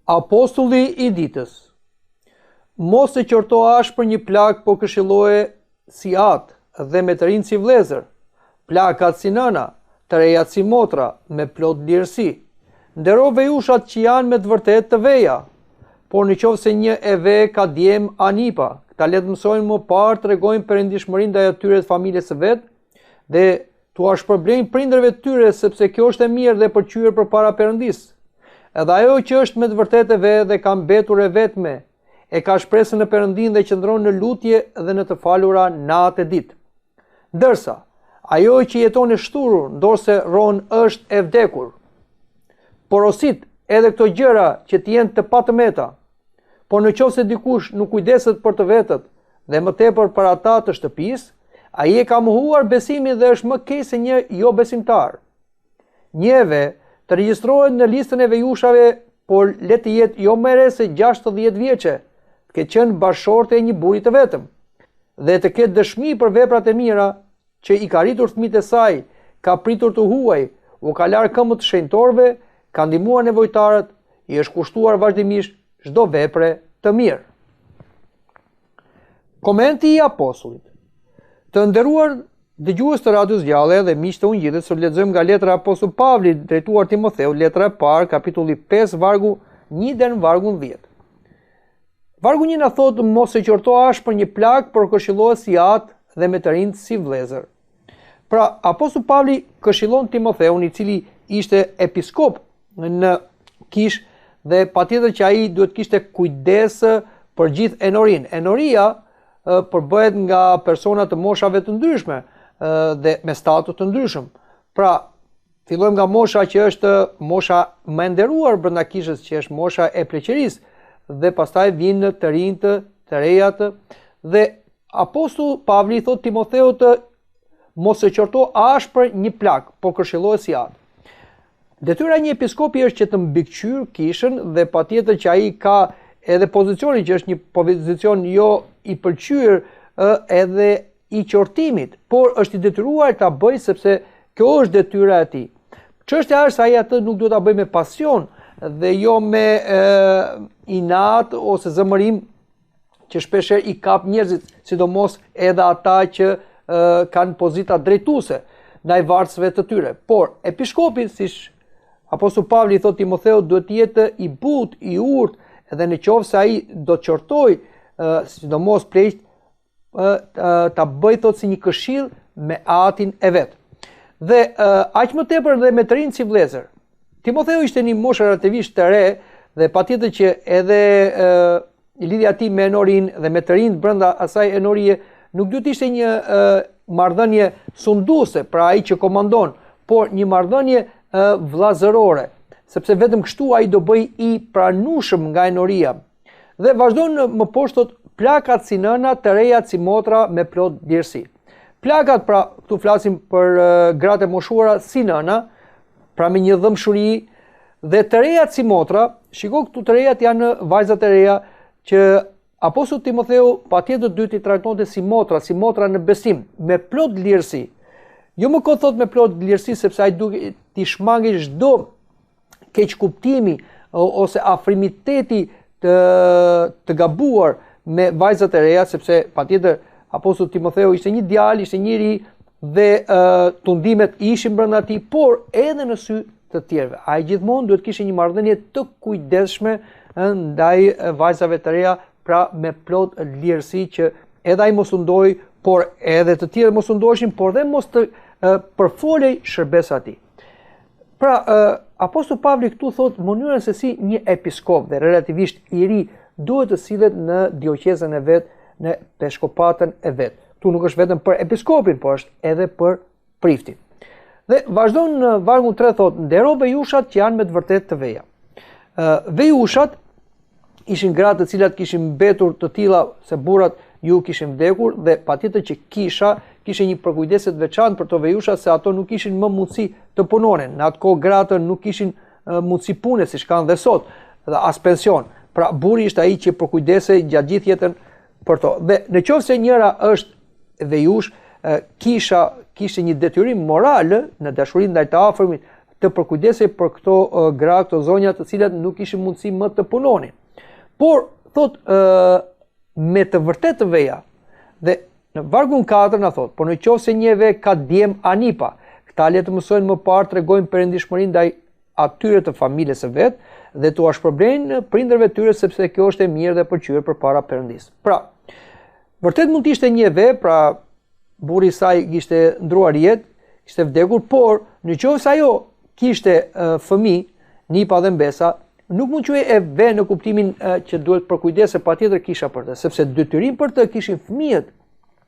Apostulli i ditës. Mos e qorto ashpër një plak, po këshilloje si atë dhe me të rinë si vlezër, plakat si nëna, të rejat si motra, me plot lirësi. Ndero vejushat që janë me të vërtet të veja, por në qovë se një e ve ka djem anipa, këta letë mësojnë më parë të regojnë perëndishmërinë ndaj atyre të familjes së vet, dhe tu shpërblejnë prindërve të tyre, sepse kjo është e mirë dhe përqyer përpara Perëndisë. Edhe ajo që është me të vërtetë e vet dhe ka mbetur e vetme, e ka shpresën në Perëndin dhe qëndron në lutje dhe në të falura natë e ditë. Ndërsa, ajo që jeton e shturur, ndorse ron është e vdekur. Porosit edhe këto gjëra që të jenë të patëmeta, por në qoftë se dikush nuk kujdeset për të vetët dhe më tepër për ata të shtëpisë, ai e ka mohuar besimin dhe është më keq se një jo besimtar. Njëve të regjistrohet në listën e vejushave, por le të jetë jo më re se 60 vjeçe, të ketë qenë bashkëshorte e një burri të vetëm, dhe të ketë dëshmi për veprat e mira që i ka rritur fëmijët e saj, ka pritur të huaj, u ka larë këmbët të shenjtorëve, ka ndihmuar nevojtarët, i është kushtuar vazhdimisht çdo vepre të mirë. Komenti i apostullit. Të nderuar dëgjues të Radios Gjallë dhe miq të Ungjillit, sot lexojmë nga letra e apostullit Pavlit drejtuar Timotheut, letra e parë, kapitulli 5, vargu 1 deri në vargun 10. Vargu 1 na thotë: mos e qorto ashpër një plak, por këshillohet si atë dhe me të rinj si vëllezër. Pra, apostulli Pavli këshillon Timotheun, i cili ishte episkop në kish dhe patjetër që ai duhet kishte kujdes për gjithë enorinë. Enoria përbëhet nga persona të moshave të ndryshme dhe me statut të ndryshëm. Pra, fillojmë nga mosha që është mosha më e nderuar brenda kishës, që është mosha e pleqërisë, dhe pastaj vinë të rinjt, të rejat, dhe apostulli Pavli thot Timotheut mos e qorto ashpër një plak, por këshillohet si atë. Detyra e një episkopi është që të mbikëqyr kishën dhe patjetër që ai ka edhe pozicionin që është një pozicion jo i pëlqyer edhe i qortimit, por është i detyruar ta bëjë sepse kjo është detyra e tij. Çështja është se ai atë nuk duhet ta bëjë me pasion dhe jo me inat ose zëmërim që shpeshherë i kap njerëzit, sidomos edhe ata që kanë pozita drejtuese ndaj varësve të tyre. Por episkopi, siç apostulli Pavli thot Timotheut, duhet të jetë i butë, i urtë, edhe në qoftë se ai do të qortoj, sidomos pleqt, ta bëj thot si një këshill me atin e vet. Dhe aq më tepër dhe me të rinj si vëllezër. Timotheu ishte një moshë relativisht të re dhe patjetër që edhe lidhja e tij me enorin dhe me të rinjt brenda asaj enorie nuk duhet ishte një marrëdhënie sunduese, pra ai që komandon, por një marrëdhënie vllazërore, sepse vetëm kështu ai do bëj i pranueshëm nga enoria. Dhe vazhdon më poshtë thot: plakat si nëna, të rejat si motra, me plot lirësi. Plakat, pra, këtu flasim për gratë e moshuara si nëna, pra me një dhëmshuri, dhe të rejat si motra. Shiko, këtu të rejat janë vajzat e reja që apostulli Timotheu patjetër duhet i trajtonte si motra në besim, me plot lirësi. Jo më kot thot me plot lirësi, sepse ai duhet t'i shmangë çdo keq kuptimi ose afrimiteti të gabuar me vajzat e reja, sepse patjetër apostulli Timotheu ishte një djalë, ishte një ri dhe tundimet ishin brenda tij, por edhe në sy të tjerëve. Ai gjithmonë duhet kishte një marrëdhënie të kujdesshme ndaj vajzave të reja, pra me plot lirësi, që edhe ai mos u ndoj, por edhe të tjerë mos u ndoheshin, por dhe mos të përfolej shërbesa e tij. Pra, apostulli Pavli këtu thot mënyrën se si një episkop dhe relativisht i ri duhet të sillet në dioqezën e vet, në peshkopatën e vet. Tu nuk është vetëm për episkopin, por është edhe për priftin. Dhe vazhdon në vargun 3 thot: ndero vejushat që janë me të vërtetë të veja. Vejushat ishin gratë të cilat kishin mbetur të tilla se burrat ju kishin vdekur, dhe patjetër që kisha kishte një përkujdeset veçantë për to vejusha, se ato nuk kishin më mundësi të punonin. Në atë kohë gratën nuk kishin mundësi pune siç kanë dhe sot, dhe as pension. Pra burri ishte ai që përkujdesej gjatë gjithë jetën për to. Dhe në qoftë se njëra është vejush, kisha kishte një detyrim moral në dashurinë ndaj të afërmit, të përkujdesej për këto gra, këto zonja të cilat nuk kishin mundësi më të punonin. Por, thot, me të vërtet të veja, dhe në vargun 4 na thot, por në qoftë se një ve ka djem anipa, këta le të mësojnë më parë tregojnë perëndishmërinë ndaj atyre të familjes së vet dhe t'u shpërblejnë prindërve tyre sepse kjo është e mirë dhe pëlqyer përpara Perëndisë. Pra, vërtet mund të ishte një ve, pra burri i saj kishte ndruar jetë, kishte vdekur, por në qoftë se ajo kishte fëmijë, nipa dhe mbesa, nuk mund quhej e ve në kuptimin që duhet përkujdese patjetër kisha për të, sepse detyrim për të kishin fëmijët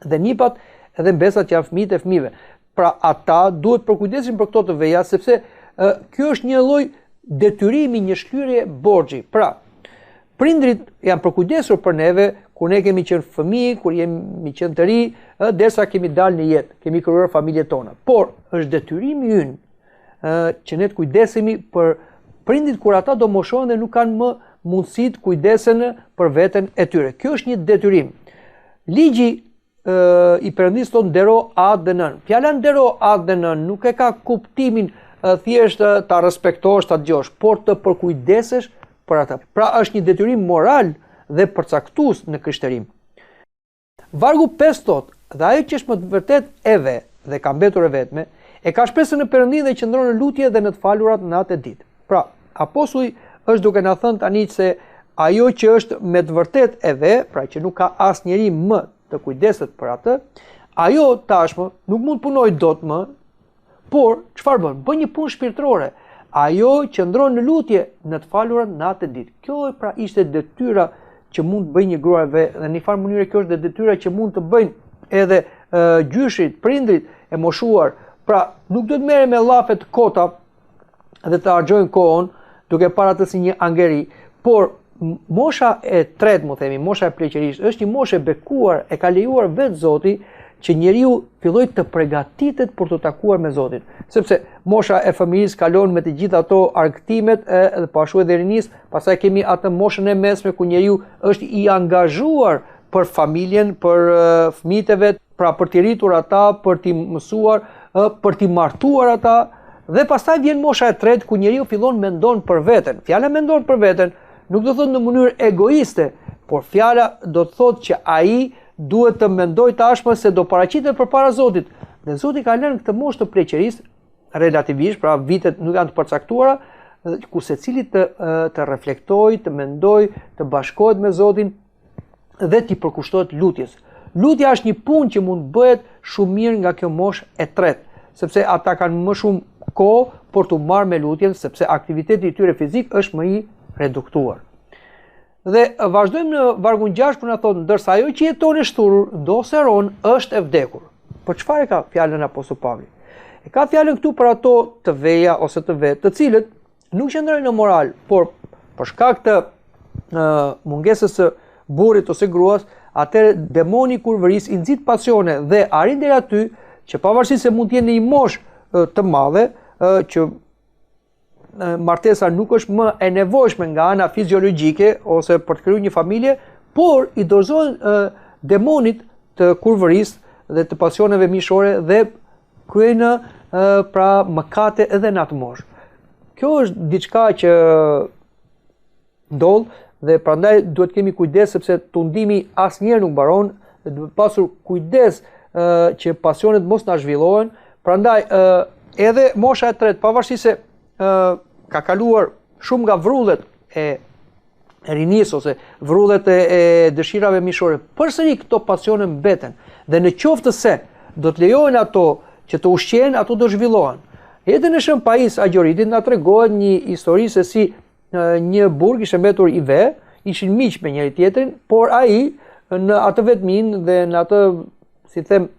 dhe nipat edhe mbesat janë fëmijët e fëmijëve. Pra ata duhet përkujdesin për këto të veja, sepse kjo është një lloj detyrimi, një shlyerje borxhi. Pra, prindrit janë përkujdesur për neve kur ne kemi qenë fëmijë, kur jemi qenë të ri, derisa kemi dalë në jetë, kemi krijuar familjet tona. Por është detyrimi ynë që ne të kujdesemi për prindit kur ata do moshohen dhe nuk kanë më mundësi të kujdesen për veten e tyre. Kjo është një detyrim. Ligji i Perëndisë thonë ndero atë dhe nën. Fjala ndero atë dhe nën nuk e ka kuptimin thjesht ta respektosh, ta dëgjosh, por të përkujdesesh për ata. Pra është një detyrim moral dhe përcaktues në krishterim. Vargu 5 thot, dhe ajo që është më të vërtet e ve dhe ka mbetur e vetme, e ka shpresën në Perëndi dhe qëndron në lutje dhe në të falurat natë e ditë. Pra, apostulli është duke na thënë tani se ajo që është me të vërtet e ve, pra që nuk ka asnjëri më të kujdeset për atë, ajo tashmë nuk mund punoj dot më, por çfarë bën? Bën një punë shpirtërore. Ajo qëndron në lutje në të falurat natë e ditë. Kjo pra ishte detyra që mund të bëjë një grua e ve, dhe në një farë mënyrë kjo është detyra që mund të bëjnë edhe gjyshrit, prindrit e moshuar. Pra, nuk do të merren me llafe të kota dhe të harxojnë kohën duke parë atë si një angeri, por mosha e tretë, më themi, mosha e pleqërisë, është një moshë e bekuar, e ka lejuar vetë Zoti që njeriu filloj të përgatitet për të takuar me Zotin. Sepse mosha e fëmijës kalon me të gjitha ato argëtimet dhe po ashtu edhe rinisë, pastaj kemi atë moshën e mesme ku njeriu është i angazhuar për familjen, për fëmijët e vet, pra për t'i rritur ata, për t'i mësuar, për t'i martuar ata, dhe pastaj vjen mosha e tretë ku njeriu fillon mendon për veten. Fjala mendon për veten nuk do thotë në mënyrë egoiste, por fjala do të thotë që ai duhet të mendoj tashmë se do paraqitet përpara Zotit. Dhe Zoti ka lënë këtë moshë të pleqërisë relativisht, pra vitet nuk janë të përcaktuara, ku secili të reflektojë, të mendojë, të bashkohet me Zotin dhe t'i përkushtohet lutjes. Lutja është një punë që mund bëhet shumë mirë nga kjo moshë e tretë, sepse ata kanë më shumë kohë për të marrë me lutjen, sepse aktiviteti i tyre fizik është më i reduktuar. Dhe vazhdojmë në vargun 6 ku na thotë, ndërsa ajo që jeton e shturur, ndoseron është e vdekur. Për çfarë ka fjalën apostull Pavli? E ka fjalën këtu për ato të veja ose të vetë, të cilët nuk qëndrojnë në moral, por për shkak të mungesës së burrit ose gruas, atëherë demoni kurvëris i nxit pasione dhe arrin deri aty që pavarësisht se mund të jenë në një moshë të madhe, që martesa nuk është më e nevojshme nga ana fiziologjike ose për të krijuar një familje, por i dorëzohen demonit të kurvërisë dhe të pasioneve mishore dhe kryejnë pra mëkate edhe në atë moshë. Kjo është diçka që ndodh dhe prandaj duhet kemi kujdes sepse tundimi asnjëherë nuk mbaron dhe duhet pasur kujdes që pasionet mos na zhvillohen. Prandaj edhe mosha e tretë, pavarësisht se ka kaluar shumë nga vrullet e rinis ose vrullet e dëshirave mishore, përsëri këto pasione mbeten dhe në qoftë se do të lejohen ato që të ushqejnë, ato do zhvillohen. Edhe në Shën Pais Agjoritit na tregohet një histori se si një burg ishte mbetur i ve, ishin miq me njëri tjetrin, por ai në atë vetmin dhe në atë, si them,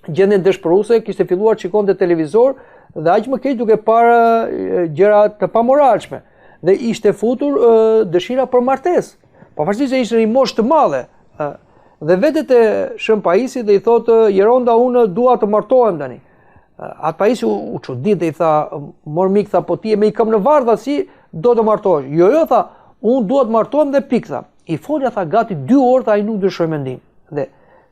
gjendjen dëshpëruese, kishte filluar të shikonte televizor dhe aq më keq duke parë gjëra të pamoralshme dhe ishte futur dëshira për martesë, pavarësisht se ishte në një moshë të madhe. Dhe vetet e Shën Paisit dhe i thotë, Jeronda, unë dua të martohem tani. Atë Paisi u çudit dhe i tha, mor mik, tha, po ti je me i këm në varr, tha, si do të martohesh? Jo, tha, unë dua të martohem dhe pik, tha. I folja, tha, gati 2 orë, tha, ai nuk dyshoi mendim. Dhe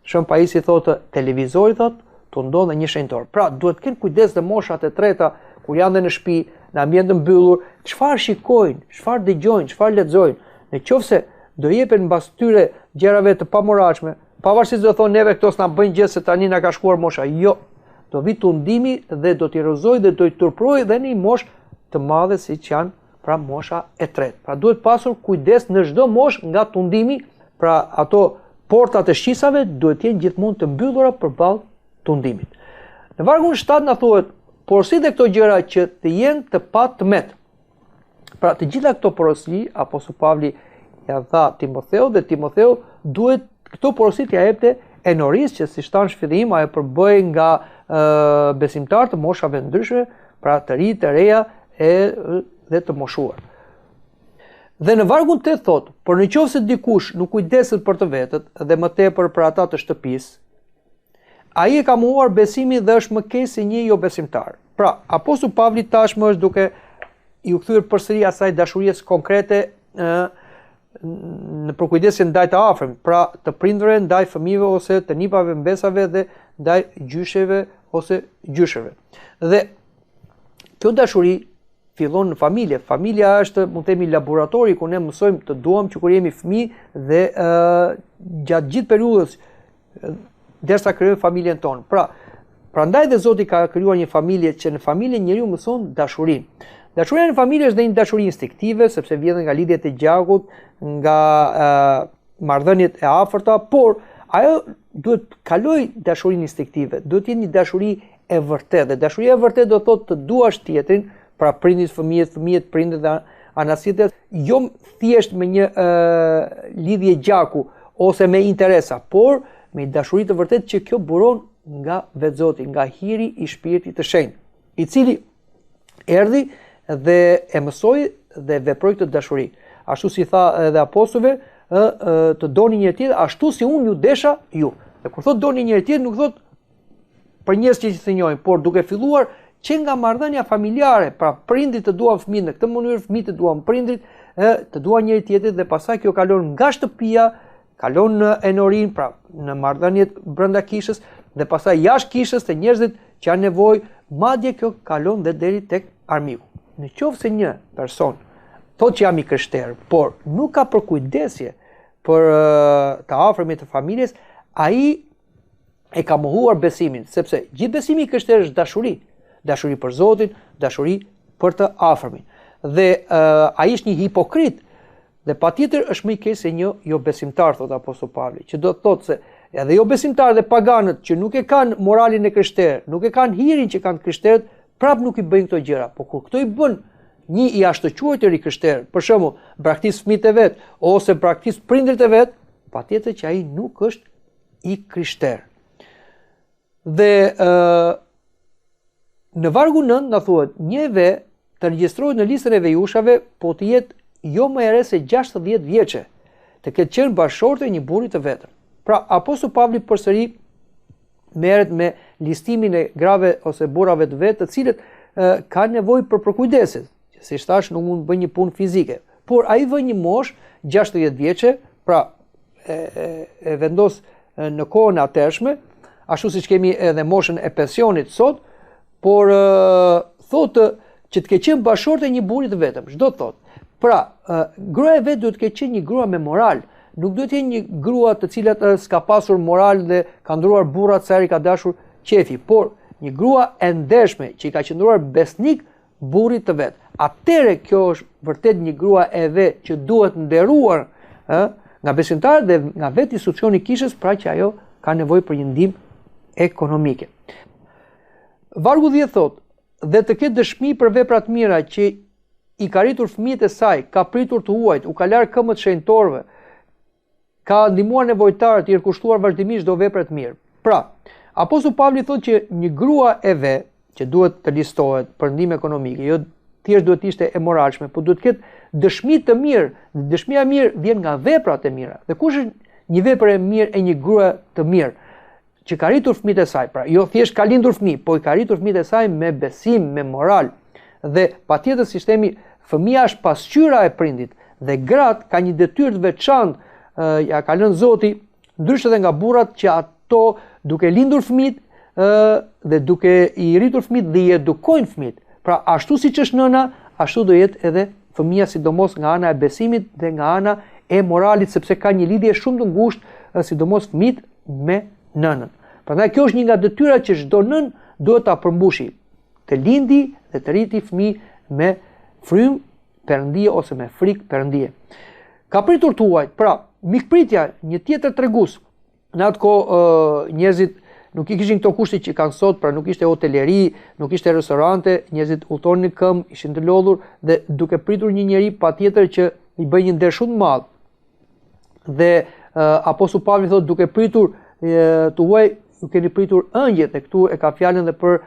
Shën Paisi thotë, televizori, thotë, të ndodhe një shenjtor. Pra, duhet të kenë kujdes dhe moshat e treta kur janë dhe në shtëpi, në ambient të mbyllur, çfarë shikojnë, çfarë dëgjojnë, çfarë lexojnë. Nëse do jepen mbas tyre gjërave të pamoralshme, pavarësisht do thonë neve këto s'na bëjnë gjë se tani na ka shkuar mosha. Jo, do vi tundimi dhe do t'i erozojë dhe do t'i turprojë dhe në një moshë të madhe siç janë pra mosha e tretë. Pra duhet pasur kujdes në çdo moshë nga tundimi, pra ato portat e shqisave duhet jenë gjithmonë të mbyllura përballë tundimit. Në vargun 7 na thuhet, porositë këto gjëra që të jenë të patmet. Pra të gjitha këto porosi Apostulli Pavli ja dha Timotheut dhe Timotheu duhet këto porosi t'ia jepte Enoris që si shtan shfillim ajo përbëhej nga besimtar të moshave ndryshme, pra të ri, të reja dhe të moshuar. Dhe në vargun 8 thot, por nëse dikush nuk kujdeset për të vetët dhe më tepër për ata të shtëpisë, ai e ka mohuar besimin dhe është më keq se një jo besimtar. Pra, Apostulli Pavli tashmë është duke i u kthyer përsëri asaj dashurisë konkrete në përkujdesje ndaj të afërmit, pra të prindërve ndaj fëmijëve ose të nipave mbesave dhe ndaj gjysheve ose gjysheve. Dhe kjo dashuri fillon në familje. Familja është, mund të themi, laboratori ku ne mësojmë të duam që kur jemi fëmijë dhe gjatë gjithë periudhës derisa krijojmë familjen tonë. Prandaj dhe Zoti ka krijuar një familje që në familje njeriu mëson dashurinë. Dashuria në familje është dhe një dashuri instinktive, sepse vjen nga lidhjet e gjakut, nga marrëdhëniet e afërta, por ajo duhet kaloj dashurinë instinktive, duhet të jetë një dashuri e vërtetë. Dhe dashuria e vërtetë do thotë të duash tjetrin, pra prindit, fëmijët, prindit dhe anasitët, jo thjesht me një lidhje gjaku ose me interesa, por me dashuri të vërtetë që kjo buron nga vetë Zoti, nga hiri i Shpirtit të Shenjtë, i cili erdhi dhe e mësoi dhe veproi këtë dashuri. Ashtu si tha edhe apostujve, të doni njëri tjetrin ashtu si unë ju desha ju. Dhe kur thot doni njëri tjetrin, nuk thot për njerëz që i njohin, por duke filluar që nga marrëdhënia familjare, pra prindit të duan fëmijët në këtë mënyrë, fëmijët të duan prindrit, të duan njëri tjetrin dhe pastaj kjo kalon nga shtëpia, kalon në enorin, pra në marrëdhëniet brenda kishës dhe pastaj jashtë kishës të njerëzit që kanë nevojë, madje kjo kalon dhe deri tek armiku. Në qoftë se një person thotë që jam i krishterë, por nuk ka përkujdesje për të afërmit të familjes, ai e ka mohuar besimin, sepse gjithë besimi i krishterë është dashuri. Dashuri për Zotin, dashuri për të afërmin. Dhe ai është një hipokrit dhe patjetër është më i keq se një jo besimtar, thot Apostulli Pavli, që do të thotë se edhe jo besimtar dhe paganët që nuk e kanë moralin e krishterë, nuk e kanë hirin që kanë krishterët, prap nuk i bëjnë këto gjëra. Po kur këto i bën një i jashtëquajtur i krishterë, për shembull, braktis fëmijët e vet ose braktis prindërit e vet, patjetër që ai nuk është i krishterë. Dhe në vargu 9 na thuhet, një ve të regjistrohet në listën e vejushave, po të jetë jo më e re se 60 vjeçe, të ketë qenë bashkëshorte një burri të vetëm. Pra, Apostulli Pavli përsëri merret me listimin e grave ose burrave të vetë, të cilët kanë nevojë për përkujdesit, që si thash nuk mund të bëjnë një punë fizike, por ai vë një moshë 60 vjeçe, pra e vendos në kohën e atërshme, ashtu siç kemi edhe moshën e pensionit sot, por thotë që të ketë qenë bashkëshorte një burri të vetëm, çdo thotë. Pra, gruaja e vet duhet të ketë qenë një grua me moral, nuk duhet të jenë një grua të cilat s'ka pasur moral dhe ka ndruar burrat sa herë ka dashur qefi, por një grua e ndershme që i ka qëndruar besnik burrit të vet. Atëre kjo është vërtet një grua e vet që duhet nderuar nga besimtarët dhe nga vetë institucioni i kishës, pra që ajo ka nevojë për një ndihmë ekonomike. Vargu 10 thotë, dhe të ketë dëshmi për vepra të mira që i ka rritur fëmijët e saj, ka pritur të huajt, u ka larë këmbët shenjtorëve, ka ndihmuar nevojtarët, i kushtuar vazhdimisht çdo vepër të mirë. Pra, Apostulli Pavli thotë që një grua e vet që duhet të listohet për ndihmë ekonomike, jo thjesht duhet të ishte e moralshme, por duhet të ketë dëshmi të mirë. Dëshmia e mirë vjen nga veprat e mira. Dhe kush është një vepër e mirë e një grua të mirë që ka rritur fëmijët e saj? Pra, jo thjesht ka lindur fëmijë, po i ka rritur fëmijët e saj me besim, me moral. Dhe patjetër sistemi fëmia është pasqyra e prindit dhe gratë ka një detyrë të veçantë, ja ka lënë Zoti, ndryshe dhe nga burrat që ato duke lindur fëmijët dhe duke i rritur fëmijët dhe i edukojnë fëmijët, Pra ashtu siç është nëna, ashtu do jetë edhe fëmia, sidomos nga ana e besimit dhe nga ana e moralit, sepse ka një lidhje shumë të ngushtë, sidomos fëmijët me nënën. Prandaj kjo është një nga detyrat që çdo nën duhet ta përmbushi, të lindi dhe të rriti fëmijë me frym Perëndije ose me frikë Perëndije. Ka pritur tuaj, pra mikpritja, një tjetër tregues. Në atë kohë njerëzit nuk i kishin këto kushte që kanë sot, pra nuk ishte hoteleri, nuk ishte restorante, njerëzit udhtonin në këmbë, ishin të lodhur dhe duke pritur një njeri patjetër që i bëj një nder shumë të madh. Dhe Apostulli Pavli thotë duke pritur tuaj, ju keni pritur ëngjët, dhe këtu e ka fjalën dhe për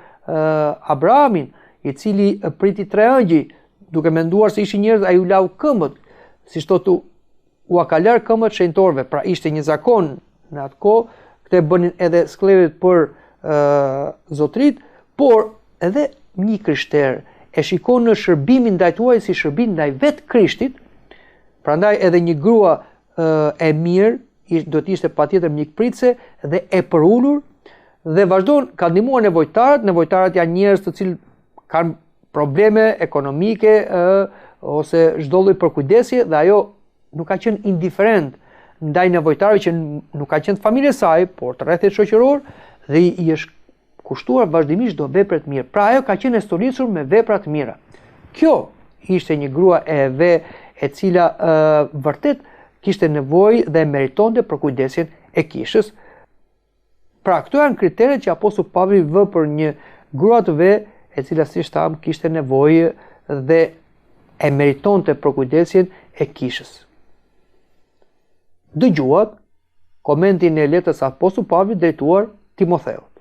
Abrahamin, i cili priti 3 ëngjëj, duke menduar se ishin njerëz, ai u lau këmbët, siç thotë u ka larë këmbët shenjtorëve, pra ishte një zakon në atë kohë, këtë bënin edhe skllevët për zotrit, por edhe një krishter e shikon në shërbimin ndaj tuaj si shërbim ndaj vetë Krishtit. Prandaj edhe një grua e mirë do të ishte patjetër mikpritse dhe e përulur dhe vazhdon, ka ndihmuar nevojtarët. Nevojtarët janë njerëz të cilët kanë probleme ekonomike ose çdo lloj përkujdesje dhe ajo nuk ka qenë indiferent ndaj nevojtarëve që nuk ka qenë familje saj, por të rrethit shoqëror, dhe i është kushtuar vazhdimisht do vepra të mira. Pra ajo ka qenë stolicur me vepra të mira. Kjo ishte një grua e e cila vërtet kishte nevojë dhe meritonte përkujdesjen e kishës. Pra këto janë kriteret që Apostulli Pavli vë për një grua të ve e cila si shtam kishte nevojë dhe e meritonte përkujdesjen e kishës. Dëgjuat komentin e letrës Apostullit Pavlit drejtuar Timotheut.